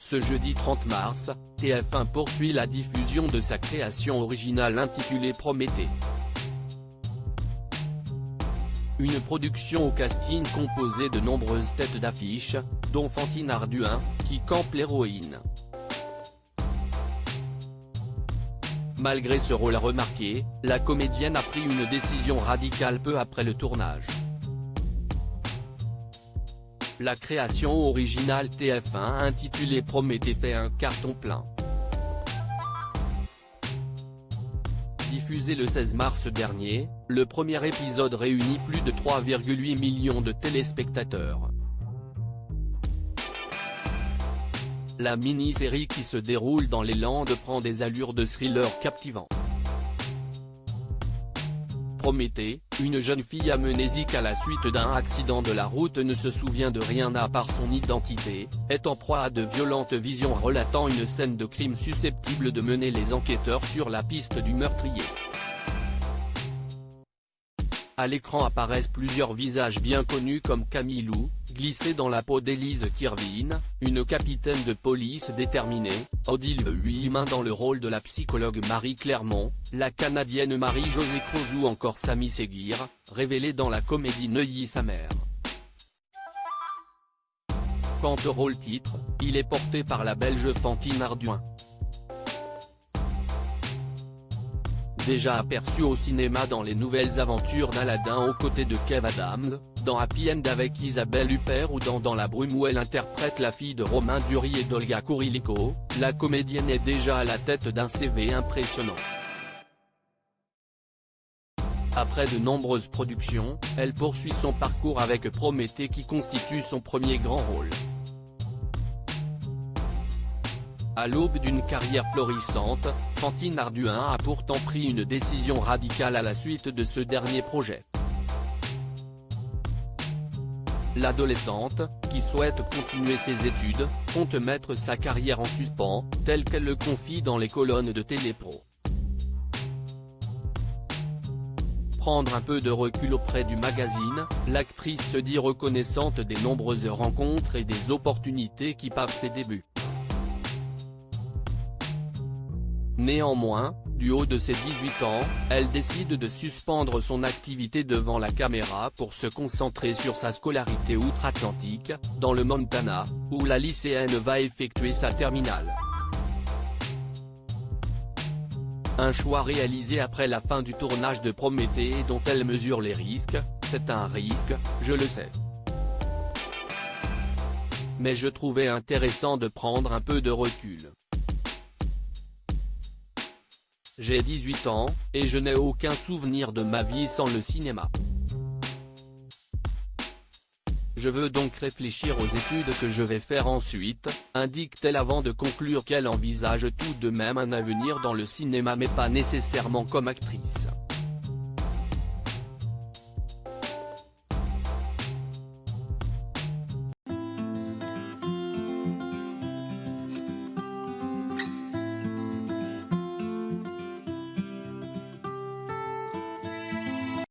Ce jeudi 30 mars, TF1 poursuit la diffusion de sa création originale intitulée Prométhée. Une production au casting composé de nombreuses têtes d'affiche, dont Fantine Ardouin, qui campe l'héroïne. Malgré ce rôle remarqué, la comédienne a pris une décision radicale peu après le tournage. La création originale TF1 intitulée Prométhée fait un carton plein. Diffusé le 16 mars dernier, le premier épisode réunit plus de 3,8 millions de téléspectateurs. La mini-série qui se déroule dans les Landes prend des allures de thriller captivant. Prométhée, une jeune fille amnésique à la suite d'un accident de la route ne se souvient de rien à part son identité, est en proie à de violentes visions relatant une scène de crime susceptible de mener les enquêteurs sur la piste du meurtrier. À l'écran apparaissent plusieurs visages bien connus comme Camille Lou, glissée dans la peau d'Élise Kirvin, une capitaine de police déterminée, Odile Huimin dans le rôle de la psychologue Marie Clermont, la Canadienne Marie-Josée Croze ou encore Samy Seguir, révélée dans la comédie Neuilly sa mère. Quant au rôle-titre, il est porté par la Belge Fantine Ardouin. Déjà aperçu au cinéma dans Les Nouvelles Aventures d'Aladin aux côtés de Kev Adams, dans Happy End avec Isabelle Huppert ou dans la brume où elle interprète la fille de Romain Duris et d'Olga Kurylenko, la comédienne est déjà à la tête d'un CV impressionnant. Après de nombreuses productions, elle poursuit son parcours avec Prométhée qui constitue son premier grand rôle. À l'aube d'une carrière florissante, Fantine Ardouin a pourtant pris une décision radicale à la suite de ce dernier projet. L'adolescente, qui souhaite continuer ses études, compte mettre sa carrière en suspens, telle qu'elle le confie dans les colonnes de Télépro. Prendre un peu de recul auprès du magazine, l'actrice se dit reconnaissante des nombreuses rencontres et des opportunités qui pavent ses débuts. Néanmoins, du haut de ses 18 ans, elle décide de suspendre son activité devant la caméra pour se concentrer sur sa scolarité outre-Atlantique, dans le Montana, où la lycéenne va effectuer sa terminale. Un choix réalisé après la fin du tournage de Prométhée et dont elle mesure les risques. C'est un risque, je le sais. Mais je trouvais intéressant de prendre un peu de recul. J'ai 18 ans, et je n'ai aucun souvenir de ma vie sans le cinéma. Je veux donc réfléchir aux études que je vais faire ensuite, indique-t-elle avant de conclure qu'elle envisage tout de même un avenir dans le cinéma mais pas nécessairement comme actrice.